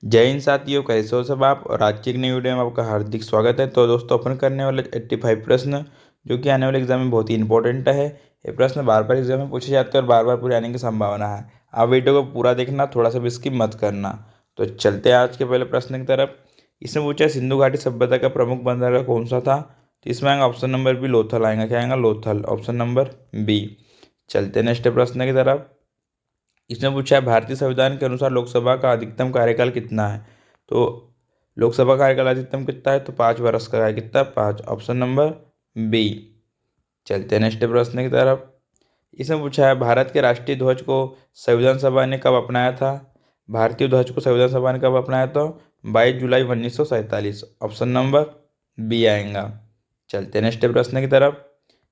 जय हिंद साथियों, कैसे हो सब आप। और आज की एक नई वीडियो में आपका हार्दिक स्वागत है। तो दोस्तों, अपन करने वाले 85 प्रश्न जो कि आने वाले एग्जाम में बहुत ही इंपॉर्टेंट है। ये प्रश्न बार बार एग्जाम में पूछे जाते हैं और बार बार पूरे आने की संभावना है। आप वीडियो को पूरा देखना, थोड़ा सा भी स्किप मत करना। तो चलते हैं आज के पहले प्रश्न की तरफ। इसमें पूछा है, सिंधु घाटी सभ्यता का प्रमुख बंदरगाह कौन सा था। तो इसमें आएगा ऑप्शन नंबर बी, लोथल आएगा। क्या आएगा? Lothal, option number B. चलते नेक्स्ट प्रश्न की तरफ। इसने पूछा है, भारतीय संविधान के अनुसार लोकसभा का अधिकतम कार्यकाल कितना है। तो लोकसभा का कार्यकाल अधिकतम कितना है? तो 5 वर्ष का है। कितना? 5, ऑप्शन नंबर बी। चलते हैं नेक्स्ट प्रश्न की तरफ। इसमें पूछा है, भारत के राष्ट्रीय ध्वज को संविधान सभा ने कब अपनाया था। भारतीय ध्वज को संविधान सभा ने कब अपनाया था? 22 जुलाई 1947, ऑप्शन नंबर बी आएगा। चलते हैं नेक्स्ट प्रश्न की तरफ।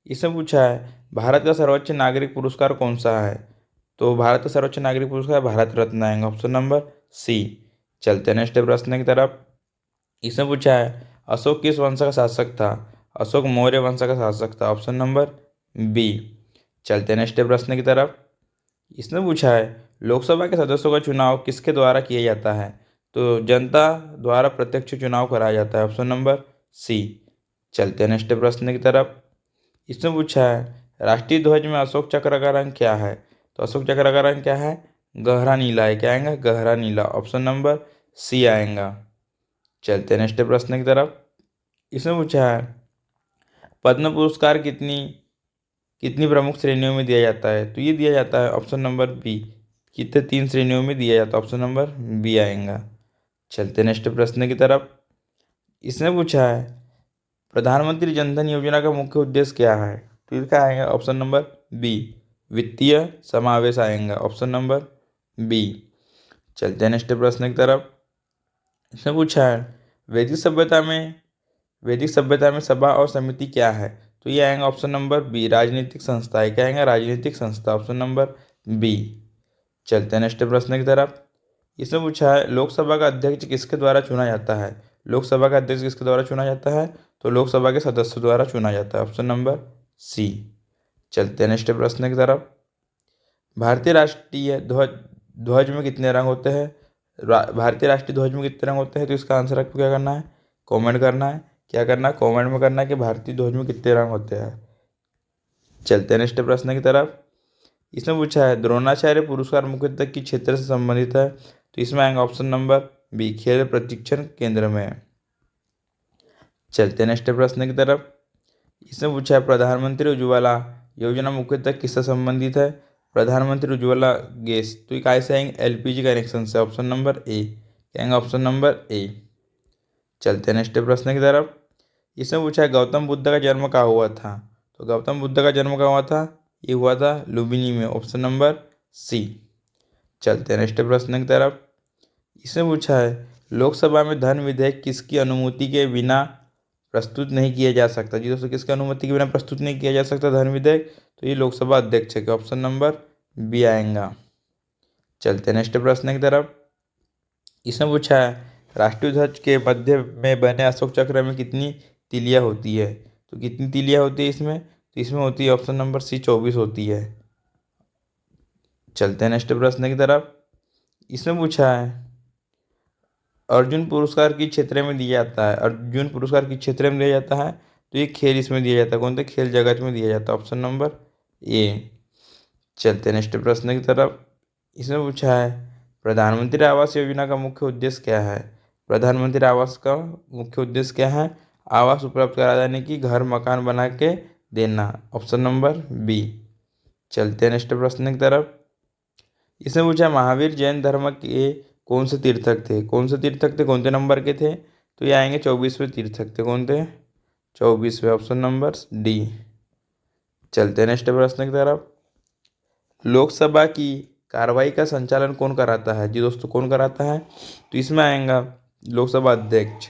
इसमें पूछा है, भारत का सर्वोच्च नागरिक पुरस्कार कौन सा है। तो भारत का सर्वोच्च नागरिक पुरस्कार भारत रत्न आएगा, ऑप्शन नंबर सी। चलते हैं नेक्स्ट प्रश्न की तरफ। इसमें पूछा है, अशोक किस वंश का शासक था। अशोक मौर्य वंश का शासक था, ऑप्शन नंबर बी। चलते हैं नेक्स्ट प्रश्न की तरफ। इसमें पूछा है, लोकसभा के सदस्यों का चुनाव किसके द्वारा किया जाता है। तो जनता द्वारा प्रत्यक्ष चुनाव कराया जाता है, ऑप्शन नंबर सी। चलते हैं नेक्स्ट प्रश्न की तरफ। इसमें पूछा है, राष्ट्रीय ध्वज में अशोक चक्र का रंग क्या है। तो अशोक चक्र का रंग क्या है? गहरा नीला है। क्या आएगा? गहरा नीला, ऑप्शन नंबर सी आएगा। चलते हैं नेक्स्ट प्रश्न की तरफ। इसमें पूछा है, पद्म पुरस्कार कितनी कितनी प्रमुख श्रेणियों में दिया जाता है। तो ये दिया जाता है, ऑप्शन नंबर बी। कितने? 3 श्रेणियों में दिया जाता है, ऑप्शन नंबर बी आएगा। चलते हैं नेक्स्ट प्रश्न की तरफ। इसमें पूछा है, प्रधानमंत्री जनधन योजना का मुख्य उद्देश्य क्या है। तो इसका आएगा ऑप्शन नंबर बी, वित्तीय समावेश आएगा, ऑप्शन नंबर बी। चलते हैं नेक्स्ट प्रश्न की तरफ। इसमें पूछा है, वैदिक सभ्यता में सभा और समिति क्या है। तो ये आएगा ऑप्शन नंबर बी, राजनीतिक संस्था है। क्या आएगा? राजनीतिक संस्था, ऑप्शन नंबर बी। चलते हैं नेक्स्ट प्रश्न की तरफ। इसमें पूछा है, लोकसभा का अध्यक्ष किसके द्वारा चुना जाता है। लोकसभा का अध्यक्ष किसके द्वारा चुना जाता है। तो लोकसभा के सदस्य द्वारा चुना जाता है, ऑप्शन नंबर सी। चलते हैं नेक्स्ट प्रश्न की तरफ। भारतीय राष्ट्रीय ध्वज ध्वज में कितने रंग होते हैं। भारतीय राष्ट्रीय ध्वज में कितने रंग होते हैं। तो इसका आंसर आपको क्या करना है? कमेंट करना है। क्या करना है? कमेंट में करना है कि भारतीय ध्वज में कितने रंग होते हैं। चलते हैं नेक्स्ट प्रश्न की तरफ। इसमें पूछा है, द्रोणाचार्य पुरस्कार मुख्यतः किस क्षेत्र से संबंधित है। तो इसमें आएगा ऑप्शन नंबर बी, खेल प्रशिक्षण केंद्र में। चलते हैं नेक्स्ट प्रश्न की तरफ। इसमें पूछा है, प्रधानमंत्री उज्ज्वला योजना मुख्यतः किससे संबंधित है। प्रधानमंत्री उज्ज्वला गैस, तो ये कैसे आएंगे? एलपीजी कनेक्शन से, ऑप्शन नंबर ए। क्या आएगा? Option number A. चलते हैं नेक्स्ट प्रश्न की तरफ। इसमें पूछा है, गौतम बुद्ध का जन्म कहाँ हुआ था। तो गौतम बुद्ध का जन्म कहाँ हुआ था? ये हुआ था लुम्बिनी में, ऑप्शन नंबर सी। चलते हैं नेक्स्ट प्रश्न की तरफ। इसमें पूछा है, लोकसभा में धन विधेयक किसकी अनुमति के बिना प्रस्तुत नहीं किया जा सकता। जी दोस्तों, किसकी अनुमति के बिना प्रस्तुत नहीं किया जा सकता धन विधेयक। तो ये लोकसभा अध्यक्ष के, ऑप्शन नंबर बी आएगा। चलते हैं नेक्स्ट प्रश्न की तरफ। इसमें पूछा है, राष्ट्रीय ध्वज के मध्य में बने अशोक चक्र में कितनी तीलियां होती है। तो कितनी तीलियां होती है इसमें। तो इसमें होती है ऑप्शन नंबर सी, 24 होती है। चलते हैं नेक्स्ट प्रश्न की तरफ। इसमें पूछा है, अर्जुन पुरस्कार किस क्षेत्र में दिया जाता है। अर्जुन पुरस्कार किस क्षेत्र में दिया जाता है। तो ये खेल इसमें दिया जाता है। कौन से? खेल जगत में दिया जाता है, ऑप्शन नंबर ए। चलते हैं नेक्स्ट प्रश्न की तरफ। इसमें पूछा है, प्रधानमंत्री आवास योजना का मुख्य उद्देश्य क्या है। प्रधानमंत्री आवास का मुख्य उद्देश्य क्या है? आवास उपलब्ध करा देने की, घर मकान बना के देना, ऑप्शन नंबर बी। चलते हैं नेक्स्ट प्रश्न की तरफ। इसमें पूछा, महावीर जैन धर्म के कौन से तीर्थक थे। कौन से तीर्थक थे? कौन से नंबर के थे। तो ये आएंगे 24वें तीर्थक थे। कौन थे? 24वें, ऑप्शन नंबर डी। चलते हैं नेक्स्ट प्रश्न की तरफ। लोकसभा की कार्रवाई का संचालन कौन कराता है। जी दोस्तों, कौन कराता है। तो इसमें आएगा लोकसभा अध्यक्ष,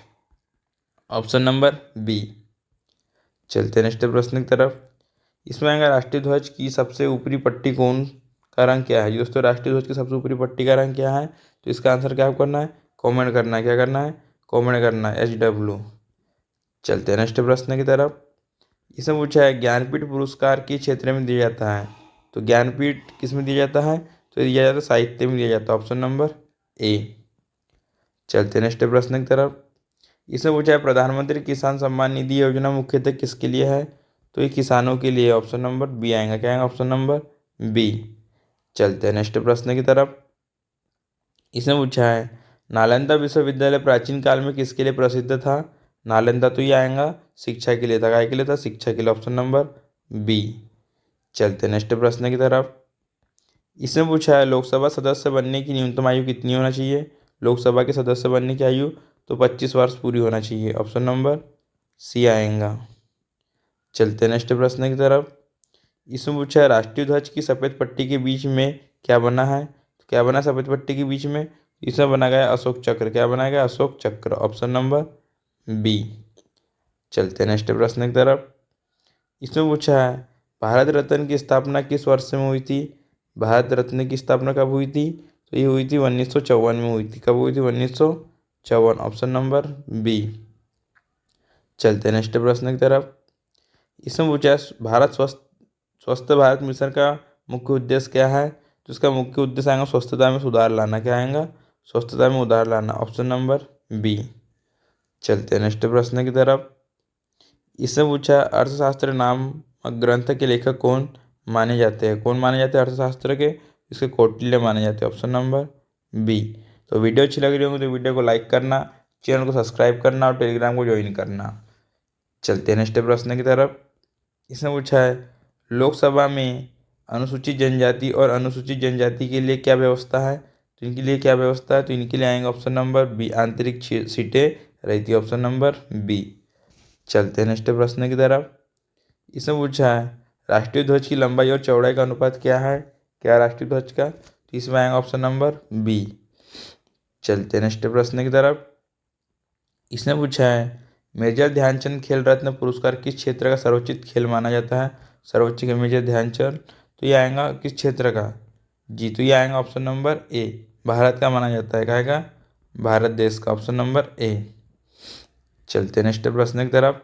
ऑप्शन नंबर बी। चलते हैं नेक्स्ट प्रश्न की तरफ। इसमें आएगा, राष्ट्रीय ध्वज की सबसे ऊपरी पट्टी कौन का रंग क्या है। जी दोस्तों, राष्ट्रीय ध्वज की सबसे ऊपरी पट्टी का रंग क्या है। तो इसका आंसर क्या करना है? कमेंट करना है। क्या करना है? कमेंट करना है, HW। चलते हैं नेक्स्ट प्रश्न की तरफ। इसमें पूछा है, ज्ञानपीठ पुरस्कार किस क्षेत्र में दिया जाता है। तो ज्ञानपीठ किस में दिया जाता है। तो दिया जाता है साहित्य में दिया जाता है, ऑप्शन नंबर ए। चलते नेक्स्ट प्रश्न की तरफ। इसमें पूछा है प्रधानमंत्री किसान सम्मान निधि योजना मुख्यतः किसके लिए है? तो ये किसानों के लिए। ऑप्शन नंबर बी आएगा। क्या आएगा? Option number B. चलते हैं नेक्स्ट प्रश्न की तरफ। इसमें पूछा है नालंदा विश्वविद्यालय प्राचीन काल में किसके लिए प्रसिद्ध था? नालंदा तो ये आएगा शिक्षा के लिए था। काय के लिए था? शिक्षा के लिए। Option number B. चलते नेक्स्ट प्रश्न की तरफ। इसमें पूछा है लोकसभा सदस्य बनने की न्यूनतम आयु कितनी होना चाहिए? लोकसभा के सदस्य बनने की आयु तो 25 वर्ष पूरी होना चाहिए। ऑप्शन नंबर सी आएगा। चलते नेक्स्ट प्रश्न की तरफ। इसमें पूछा है राष्ट्रीय ध्वज की सफेद पट्टी के बीच में क्या बना है? तो क्या बना है सफेद पट्टी के बीच में? इसमें बना गया अशोक चक्र। क्या बना गया? Ashoka Chakra. Option number B. चलते नेक्स्ट प्रश्न की तरफ। इसमें पूछा है भारत रत्न की स्थापना किस वर्ष में हुई थी? भारत रत्न की स्थापना कब हुई थी? तो ये हुई थी 1954 में हुई थी। कब हुई थी? 1954। Option number B. चलते नेक्स्ट प्रश्न की तरफ। इसमें पूछा है भारत स्वस्थ स्वस्थ भारत मिशन का मुख्य उद्देश्य क्या है? तो इसका मुख्य उद्देश्य आएगा स्वस्थता में सुधार लाना। क्या आएगा? स्वस्थता में उधार लाना। Option number B. चलते हैं नेक्स्ट प्रश्न की तरफ। इसमें पूछा है अर्थशास्त्र नामक ग्रंथ के लेखक कौन माने जाते हैं? कौन माने जाते हैं अर्थशास्त्र के? इसके कौटिल्य माने जाते हैं। Option number B. तो वीडियो अच्छी लग रही होगी तो वीडियो को लाइक करना, चैनल को सब्सक्राइब करना और टेलीग्राम को ज्वाइन करना। चलते हैं नेक्स्ट प्रश्न की तरफ। इसमें पूछा है लोकसभा में अनुसूचित जनजाति और अनुसूचित जनजाति के लिए क्या व्यवस्था है? तो इनके लिए क्या व्यवस्था है? तो इनके लिए आएंगे ऑप्शन नंबर बी आंतरिक सीटें रहती है। Option number B. चलते हैं नेक्स्ट प्रश्न की तरफ। इसमें पूछा है राष्ट्रीय ध्वज की लंबाई और चौड़ाई का अनुपात क्या है? क्या राष्ट्रीय ध्वज का? तो इसमें आएगा ऑप्शन नंबर बी। चलते हैं नेक्स्ट प्रश्न की तरफ। इसने पूछा है मेजर ध्यानचंद खेल रत्न पुरस्कार किस क्षेत्र का सर्वोच्च खेल माना जाता है? सर्वोच्च खेल मेजर ध्यानचंद तो ये आएगा किस क्षेत्र का? जी तो ये आएगा ऑप्शन नंबर ए भारत का माना जाता है। क्या आएगा? भारत देश का। Option number A. चलते नेक्स्ट प्रश्न की तरफ।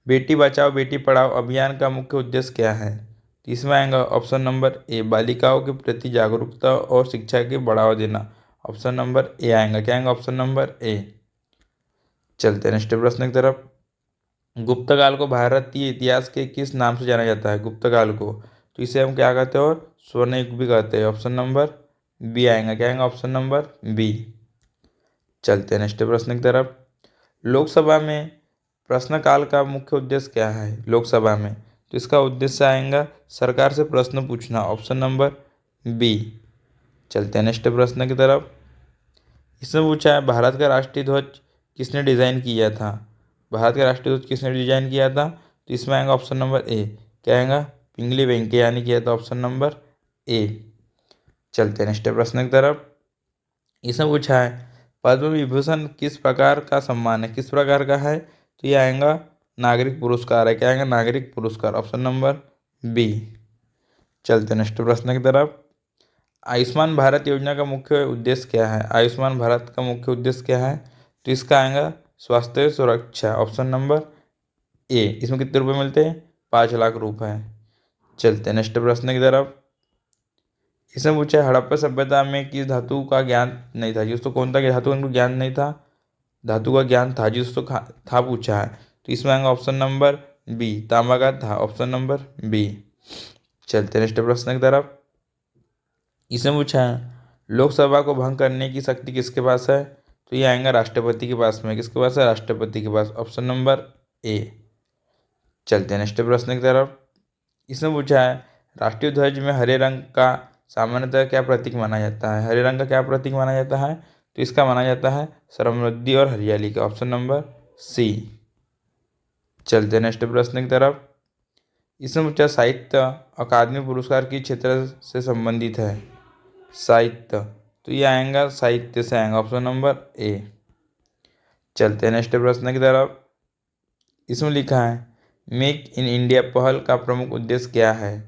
बेटी बचाओ बेटी पढ़ाओ अभियान का मुख्य उद्देश्य क्या है? तो इसमें आएगा ऑप्शन नंबर ए बालिकाओं के प्रति जागरूकता और शिक्षा के बढ़ावा देना। ऑप्शन नंबर ए आएगा। क्या आएगा? Option number A. चलते हैं नेक्स्ट प्रश्न की तरफ। गुप्त काल को भारतीय इतिहास के किस नाम से जाना जाता है? गुप्त काल को तो इसे हम क्या कहते हैं और स्वर्ण युग भी कहते हैं। ऑप्शन नंबर बी आएगा। क्या आएगा? Option number B. चलते हैं नेक्स्ट प्रश्न की तरफ। लोकसभा में प्रश्नकाल का मुख्य उद्देश्य क्या है? लोकसभा में तो इसका उद्देश्य आएगा सरकार से प्रश्न पूछना। Option number B. चलते हैं नेक्स्ट प्रश्न की तरफ। इसमें पूछा है भारत का राष्ट्रीय ध्वज किसने डिज़ाइन किया था? भारत का राष्ट्रीय ध्वज किसने डिजाइन किया था? तो इसमें आएगा ऑप्शन नंबर ए। क्या आएगा? पिंगली वेंकैया ने किया था। Option number A. चलते हैं नेक्स्ट प्रश्न की तरफ। इसमें पूछा है पद्म विभूषण किस प्रकार का सम्मान है? किस प्रकार का है? तो ये आएगा नागरिक पुरस्कार है। क्या आएगा? नागरिक पुरस्कार। Option number B. चलते हैं नेक्स्ट प्रश्न की तरफ। आयुष्मान भारत योजना का मुख्य उद्देश्य क्या है? आयुष्मान भारत का मुख्य उद्देश्य क्या है? तो इसका आएगा स्वास्थ्य सुरक्षा। Option number A. इसमें कितने रुपए मिलते हैं? 5 लाख रुपए। चलते हैं नेक्स्ट प्रश्न की तरफ। इसमें पूछा है हड़प्पा सभ्यता में किस धातु का ज्ञान नहीं था? जिसको कौन सा धातु का इनको ज्ञान नहीं था? धातु का ज्ञान था जिसको था पूछा है। तो इसमें आएगा ऑप्शन नंबर बी तांबा का था। Option number B. चलते हैं नेक्स्ट प्रश्न की तरफ। इसमें पूछा है लोकसभा को भंग करने की शक्ति किसके पास है? तो ये आएगा राष्ट्रपति के पास में। किसके पास है? राष्ट्रपति के पास। Option number A. चलते हैं नेक्स्ट प्रश्न की तरफ। इसमें पूछा है राष्ट्रीय ध्वज में हरे रंग का सामान्यतः क्या प्रतीक माना जाता है? हरे रंग का क्या प्रतीक माना जाता है? तो इसका माना जाता है समृद्धि और हरियाली का। Option number C. चलते हैं नेक्स्ट प्रश्न की तरफ। इसमें पूछा साहित्य अकादमी पुरस्कार किस क्षेत्र से संबंधित है? साहित्य तो ये आएगा साहित्य से आएगा। Option number A. चलते हैं नेक्स्ट प्रश्न की तरफ। इसमें लिखा है मेक इन इंडिया पहल का प्रमुख उद्देश्य क्या है?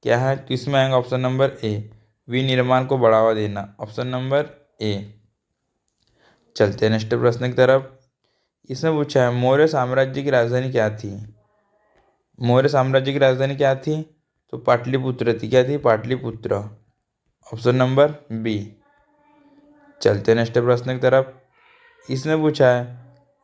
क्या है? तो इसमें आएगा ऑप्शन नंबर ए विनिर्माण को बढ़ावा देना। Option number A. चलते हैं नेक्स्ट प्रश्न की तरफ। इसमें पूछा है मौर्य साम्राज्य की राजधानी क्या थी? मौर्य साम्राज्य की राजधानी क्या थी? तो पाटलिपुत्र थी। क्या थी? पाटलिपुत्र। Option number B. चलते हैं नेक्स्ट प्रश्न की तरफ। इसने पूछा है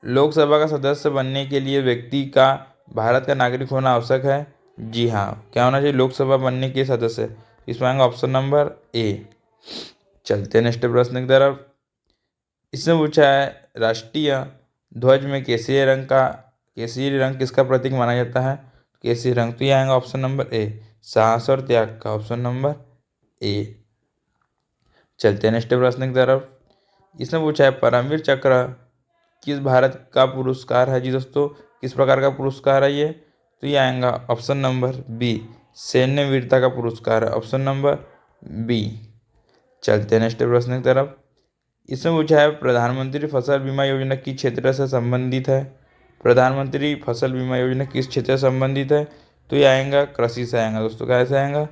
लोकसभा का सदस्य बनने के लिए व्यक्ति का भारत का नागरिक होना आवश्यक है। जी हाँ, क्या होना चाहिए लोकसभा बनने के सदस्य? इसमें आएगा ऑप्शन नंबर ए। चलते हैं नेक्स्ट प्रश्न की तरफ। इसने पूछा है राष्ट्रीय ध्वज में केसरी रंग किसका प्रतीक माना जाता है? केसरी रंग, तो ये आएगा ऑप्शन नंबर ए, साहस और त्याग का, ऑप्शन नंबर ए। चलते हैं नेक्स्ट प्रश्न की तरफ। इसने पूछा है परमवीर चक्र किस भारत का पुरस्कार है? जी दोस्तों, किस प्रकार का पुरस्कार है ये? तो ये आएगा ऑप्शन नंबर बी, सैन्य वीरता का पुरस्कार है, ऑप्शन नंबर बी। चलते हैं नेक्स्ट प्रश्न की तरफ। इसमें पूछा है प्रधानमंत्री फसल बीमा योजना किस क्षेत्र से संबंधित है? प्रधानमंत्री फसल बीमा योजना किस क्षेत्र से संबंधित है? तो ये आएगा कृषि से आएगा दोस्तों, कैसे आएगा?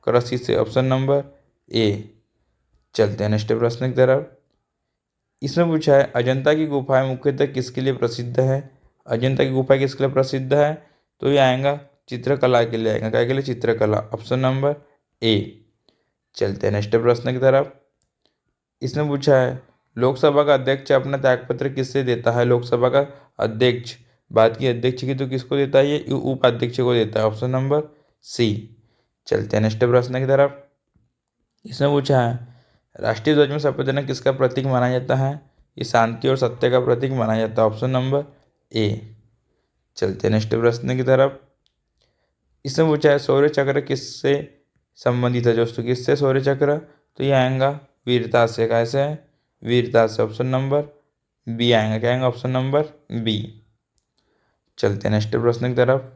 कृषि से, ऑप्शन नंबर ए। चलते हैं नेक्स्ट प्रश्न की तरफ। इसमें पूछा है अजंता की गुफाएं मुख्यतः किसके लिए प्रसिद्ध है? अजंता की गुफाएं किसके लिए प्रसिद्ध है? तो ये आएगा चित्रकला के लिए आएगा, क्या के लिए? चित्रकला, ऑप्शन नंबर ए। चलते हैं नेक्स्ट प्रश्न की तरफ। इसने पूछा है लोकसभा का अध्यक्ष अपना त्यागपत्र किससे देता है? लोकसभा का अध्यक्ष, बात की अध्यक्ष की, तो किसको देता है? ये उपाध्यक्ष को देता है, ऑप्शन नंबर सी। चलते हैं नेक्स्ट प्रश्न की तरफ। इसने पूछा है राष्ट्रीय ध्वज में सफेद रंग किसका प्रतीक माना जाता है? ये शांति और सत्य का प्रतीक माना जाता है, ऑप्शन नंबर ए। चलते हैं नेक्स्ट प्रश्न की तरफ। इसने पूछा है सौर्य चक्र किससे संबंधित है दोस्तों? किससे सौर्य चक्र? तो ये आएगा वीरता से, कैसे है? वीरता से, ऑप्शन नंबर बी आएगा, क्या आएगा? Option number B. चलते हैं नेक्स्ट प्रश्न की तरफ।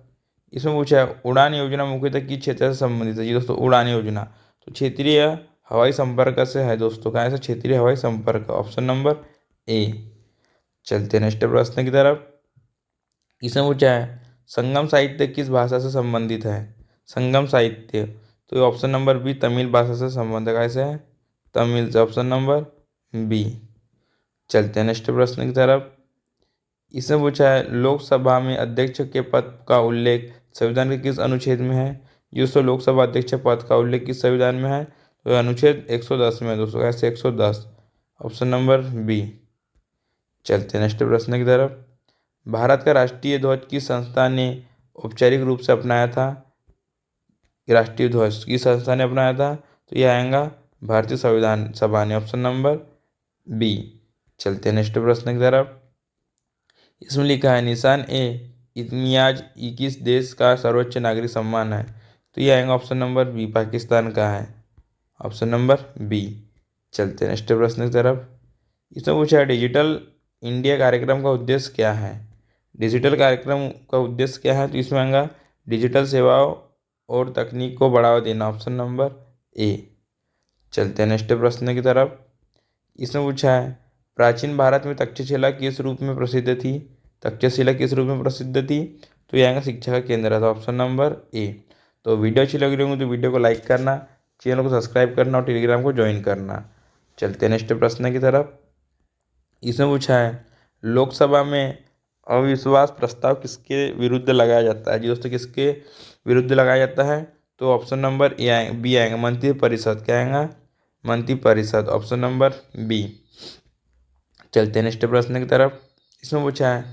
इसमें पूछा है उड़ान योजना मुख्यतः किस क्षेत्र से संबंधित है? जी दोस्तों, उड़ान योजना तो क्षेत्रीय हवाई संपर्क से है दोस्तों, कहाँ से? क्षेत्रीय हवाई संपर्क, ऑप्शन नंबर ए। चलते हैं नेक्स्ट प्रश्न की तरफ। इसमें पूछा है संगम साहित्य किस भाषा से संबंधित है? संगम साहित्य, तो ये ऑप्शन नंबर बी, तमिल भाषा से संबंध है, कैसे है? तमिल से, ऑप्शन नंबर बी। चलते हैं नेक्स्ट प्रश्न की तरफ। इसमें पूछा है लोकसभा में अध्यक्ष के पद का उल्लेख संविधान के किस अनुच्छेद में है? दोस्तों, लोकसभा अध्यक्ष पद का उल्लेख किस संविधान में है? तो अनुच्छेद 110 में दोस्तों, कैसे? 110, ऑप्शन नंबर बी। चलते हैं नेक्स्ट प्रश्न की तरफ। भारत का राष्ट्रीय ध्वज किस संस्था ने औपचारिक रूप से अपनाया था? राष्ट्रीय ध्वज किस संस्था ने अपनाया था? तो यह आएगा भारतीय संविधान सभा ने, ऑप्शन नंबर बी। चलते हैं नेक्स्ट प्रश्न की तरफ। इसमें लिखा है निशान ए इत्मियाज किस देश का सर्वोच्च नागरिक सम्मान है? तो ये आएगा ऑप्शन नंबर बी, पाकिस्तान का है, ऑप्शन नंबर बी। चलते हैं नेक्स्ट प्रश्न की तरफ। इसमें पूछा है डिजिटल इंडिया कार्यक्रम का उद्देश्य क्या है? डिजिटल कार्यक्रम का उद्देश्य क्या है? तो इसमें आएगा डिजिटल सेवाओं और तकनीक को बढ़ावा देना, ऑप्शन नंबर ए। चलते हैं नेक्स्ट प्रश्न की तरफ। इसमें पूछा है प्राचीन भारत में तक्षशिला किस रूप में प्रसिद्ध थी? तक्षशिला किस रूप में प्रसिद्ध थी? तो ये आएगा शिक्षा का केंद्र था, ऑप्शन नंबर ए। तो वीडियो अच्छी लग रही होगी तो वीडियो को लाइक करना, चैनल को सब्सक्राइब करना और टेलीग्राम को ज्वाइन करना। चलते हैं नेक्स्ट प्रश्न की तरफ। इसमें पूछा है लोकसभा में अविश्वास प्रस्ताव किसके विरुद्ध लगाया जाता है? जी दोस्तों, किसके विरुद्ध लगाया जाता है? तो ऑप्शन नंबर ए आएगा, बी आएगा, मंत्रिपरिषद, क्या आएगा? मंत्रिपरिषद, ऑप्शन नंबर बी। चलते हैं नेक्स्ट प्रश्न की तरफ। इसमें पूछा है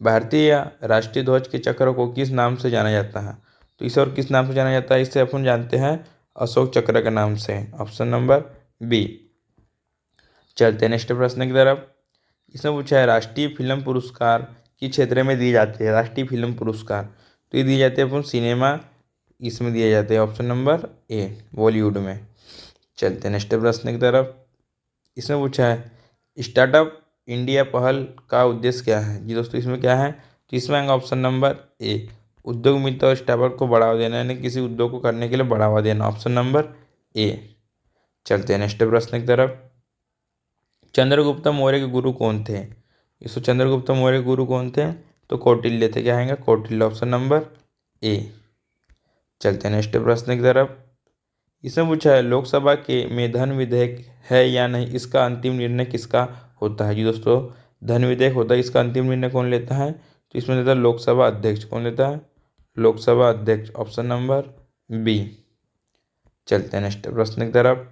भारतीय राष्ट्रीय ध्वज के चक्र को किस नाम से जाना जाता है? तो इसे और किस नाम से जाना जाता है? इसे अपन जानते हैं अशोक चक्र के नाम से, ऑप्शन नंबर बी। चलते हैं नेक्स्ट प्रश्न की तरफ। इसमें पूछा है राष्ट्रीय फिल्म पुरस्कार किस क्षेत्र में दी जाती है? राष्ट्रीय फिल्म पुरस्कार तो ये दिए जाते हैं अपन सिनेमा, इसमें दिए जाते हैं, ऑप्शन नंबर ए, बॉलीवुड में। चलते हैं नेक्स्ट प्रश्न की तरफ। इसमें पूछा है स्टार्टअप इंडिया पहल का उद्देश्य क्या है? जी दोस्तों, इसमें क्या है? तो इसमें आएगा ऑप्शन नंबर ए, उद्योग मित्र और स्टार्टअप को बढ़ावा देना, यानी किसी उद्योग को करने के लिए बढ़ावा देना, ऑप्शन नंबर ए। चलते हैं नेक्स्ट प्रश्न की तरफ। चंद्रगुप्त मौर्य के गुरु कौन थे? इसको चंद्रगुप्त मौर्य के गुरु कौन थे? तो कौटिल्य थे, क्या आएगा? Kautilya, option number A. चलते हैं नेक्स्ट प्रश्न की तरफ। इसमें पूछा है लोकसभा के में धन विधेयक है या नहीं, इसका अंतिम निर्णय किसका होता है? जी दोस्तों, धन विधेयक होता है, इसका अंतिम निर्णय कौन लेता है? तो इसमें लेता है लोकसभा अध्यक्ष, कौन लेता है? लोकसभा अध्यक्ष, ऑप्शन नंबर बी। चलते हैं नेक्स्ट प्रश्न की तरफ।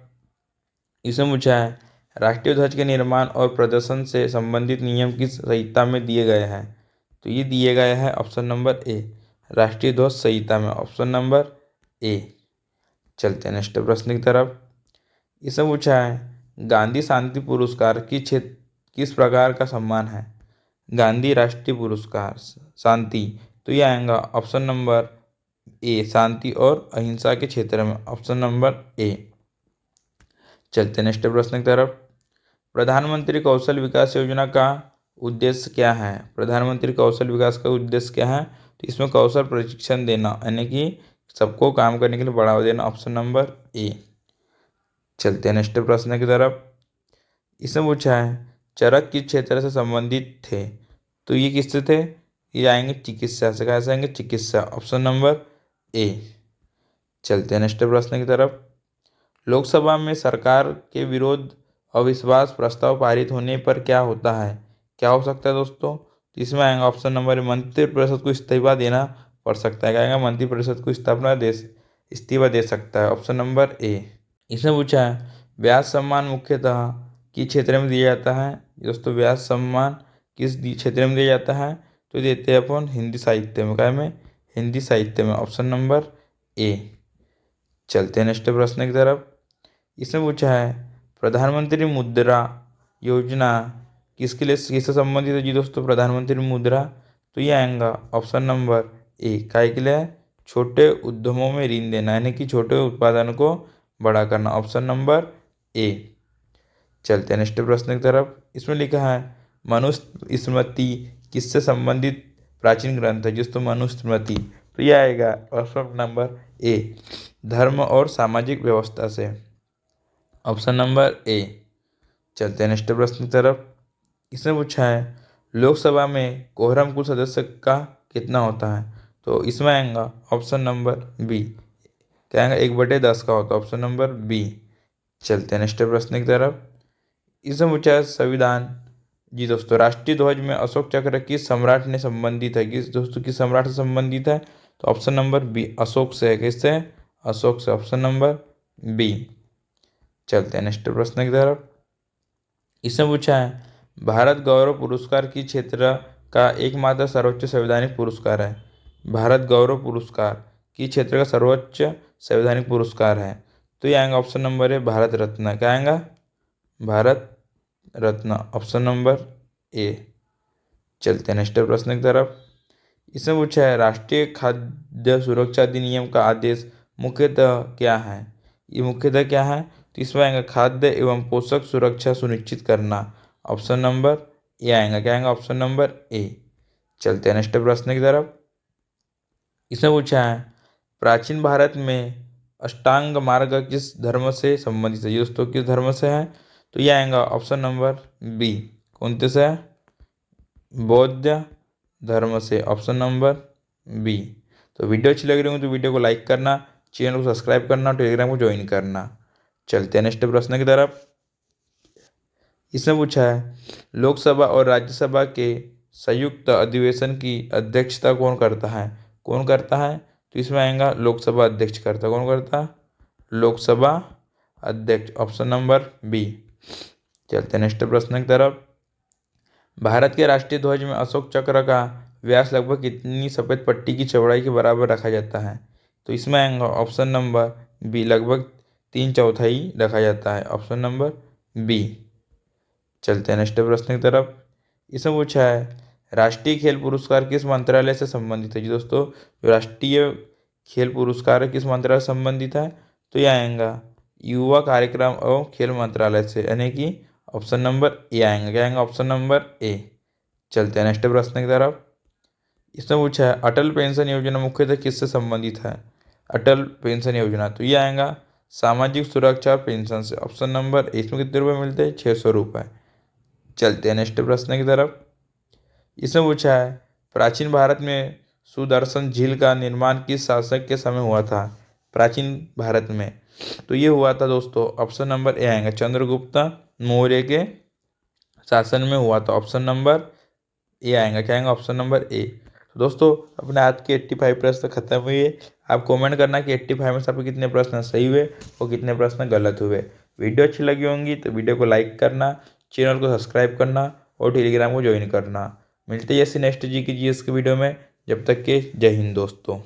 इसमें पूछा है राष्ट्रीय ध्वज के निर्माण और प्रदर्शन से संबंधित नियम किस संहिता में दिए गए हैं? तो ये दिए गए हैं ऑप्शन नंबर ए, राष्ट्रीय ध्वज संहिता में, ऑप्शन नंबर ए। चलते हैं नेक्स्ट प्रश्न की तरफ। इसमें पूछा है गांधी शांति पुरस्कार की क्षेत्र किस प्रकार का सम्मान है? गांधी राष्ट्रीय पुरस्कार शांति, तो ये आएगा ऑप्शन नंबर ए, शांति और अहिंसा के क्षेत्र में, ऑप्शन नंबर ए। चलते नेक्स्ट प्रश्न की तरफ। प्रधानमंत्री कौशल विकास योजना का उद्देश्य क्या है? प्रधानमंत्री कौशल विकास का उद्देश्य क्या है? तो इसमें कौशल प्रशिक्षण देना, यानी कि सबको काम करने के लिए बढ़ावा देना, ऑप्शन नंबर ए। चलते हैं नेक्स्ट प्रश्न की तरफ। इसमें पूछा है चरक किस क्षेत्र से संबंधित थे? तो ये किससे थे? ये आएंगे चिकित्सा से। कैसे आएंगे? चिकित्सा, ऑप्शन नंबर ए। चलते हैं नेक्स्ट प्रश्न की तरफ। लोकसभा में सरकार के विरोध अविश्वास प्रस्ताव पारित होने पर क्या होता है? क्या हो सकता है दोस्तों? तो इसमें आएगा ऑप्शन नंबर ए, मंत्रिपरिषद को इस्तीफा देना पड़ सकता है। क्या आएगा? मंत्रिपरिषद को इस्तीफा दे सकता है, ऑप्शन नंबर ए। इसमें पूछा है व्यास सम्मान मुख्यतः किस क्षेत्र में दिया जाता है? दोस्तों व्यास सम्मान किस क्षेत्र में दिया जाता है? तो देते हैं अपन हिंदी साहित्य में। क्या में? हिंदी साहित्य में, ऑप्शन नंबर ए। चलते हैं नेक्स्ट प्रश्न की तरफ। इसमें पूछा है प्रधानमंत्री मुद्रा योजना किसके लिए, किससे संबंधित है? जी दोस्तों प्रधानमंत्री मुद्रा, तो ये आएगा ऑप्शन नंबर ए, काय के लिए? छोटे उद्यमों में ऋण देना, यानी कि छोटे उत्पादन को बड़ा करना, ऑप्शन नंबर ए। चलते हैं नेक्स्ट प्रश्न की तरफ। इसमें लिखा है मनुस्मृति किससे संबंधित प्राचीन ग्रंथ है? दोस्तों मनुस्मृति, तो यह आएगा ऑप्शन नंबर ए, धर्म और सामाजिक व्यवस्था से, ऑप्शन नंबर ए। चलते हैं नेक्स्ट प्रश्न की तरफ। इसमें पूछा है लोकसभा में कोहरम कुल सदस्य का कितना होता है? तो इसमें आएगा ऑप्शन नंबर बी, क्या आएगा? 1/10 का होता है, ऑप्शन नंबर बी। चलते हैं नेक्स्ट प्रश्न की तरफ। इसमें पूछा है संविधान, जी दोस्तों राष्ट्रीय ध्वज में अशोक चक्र किस सम्राट ने संबंधित है? किस दोस्तों किस सम्राट से संबंधित है? तो ऑप्शन नंबर बी, अशोक से है। किससे? अशोक से, ऑप्शन नंबर बी। चलते हैं नेक्स्ट प्रश्न की तरफ। इसमें पूछा है भारत गौरव पुरस्कार किस क्षेत्र का एकमात्र सर्वोच्च संवैधानिक पुरस्कार है? भारत गौरव पुरस्कार किस क्षेत्र का सर्वोच्च संवैधानिक पुरस्कार है? तो ये आएगा option number A, Bharat Ratna. क्या आएगा? Bharat Ratna, option number A. चलते हैं नेक्स्ट प्रश्न की तरफ। इसमें पूछा है राष्ट्रीय खाद्य सुरक्षा अधिनियम का आदेश मुख्यतः क्या है? ये मुख्यतः क्या है? तो इसमें आएगा खाद्य एवं पोषक सुरक्षा सुनिश्चित करना, ऑप्शन नंबर ए आएगा। क्या आएगा? Option number A. चलते हैं नेक्स्ट प्रश्न की तरफ। इसमें पूछा है प्राचीन भारत में अष्टांग मार्ग किस धर्म से संबंधित है? ये दोस्तों किस धर्म से है? तो ये आएगा ऑप्शन नंबर बी, कौन से है? बौद्ध धर्म से, ऑप्शन नंबर बी। तो वीडियो अच्छी लग रही हो तो वीडियो को लाइक करना, चैनल को सब्सक्राइब करना, टेलीग्राम को ज्वाइन करना। चलते हैं नेक्स्ट प्रश्न की तरफ। इसमें पूछा है लोकसभा और राज्यसभा के संयुक्त अधिवेशन की अध्यक्षता कौन करता है? कौन करता है? तो इसमें आएगा लोकसभा अध्यक्ष करता। कौन करता? लोकसभा अध्यक्ष, ऑप्शन नंबर बी। चलते हैं नेक्स्ट प्रश्न की तरफ। भारत के राष्ट्रीय ध्वज में अशोक चक्र का व्यास लगभग कितनी सफ़ेद पट्टी की चौड़ाई के बराबर रखा जाता है? तो इसमें आएगा ऑप्शन नंबर बी, लगभग 3/4 रखा जाता है, ऑप्शन नंबर बी। चलते हैं नेक्स्ट प्रश्न की तरफ। इसमें पूछा है राष्ट्रीय खेल पुरस्कार किस मंत्रालय से संबंधित है? जी दोस्तों जो राष्ट्रीय खेल पुरस्कार है किस मंत्रालय से संबंधित है? तो यह आएगा युवा कार्यक्रम एवं खेल मंत्रालय से, यानी कि ऑप्शन नंबर ए आएंगे। क्या आएंगे? Option number A. चलते हैं नेक्स्ट प्रश्न की तरफ। इसमें पूछा है अटल पेंशन योजना मुख्यतः किससे संबंधित है? अटल पेंशन योजना, तो ये आएगा सामाजिक सुरक्षा और पेंशन से, ऑप्शन नंबर ए। इसमें कितने रुपये मिलते हैं? 600 रुपये। चलते हैं नेक्स्ट प्रश्न की तरफ। इसमें पूछा है प्राचीन भारत में सुदर्शन झील का निर्माण किस शासक के समय हुआ था? प्राचीन भारत में, तो ये हुआ था दोस्तों, ऑप्शन नंबर ए आएगा, चंद्रगुप्त मौर्य के शासन में हुआ था, ऑप्शन नंबर ए आएगा। क्या आएगा? Option number A. तो दोस्तों अपने आज के 85 प्रश्न खत्म हुए। आप कमेंट करना कि 85 में से आपके कितने प्रश्न सही हुए और कितने प्रश्न गलत हुए। वीडियो अच्छी लगी होंगी तो वीडियो को लाइक करना, चैनल को सब्सक्राइब करना और टेलीग्राम को ज्वाइन करना। मिलते हैं ऐसे नेक्स्ट जी की जीएस के वीडियो में। जब तक के जय हिंद दोस्तों।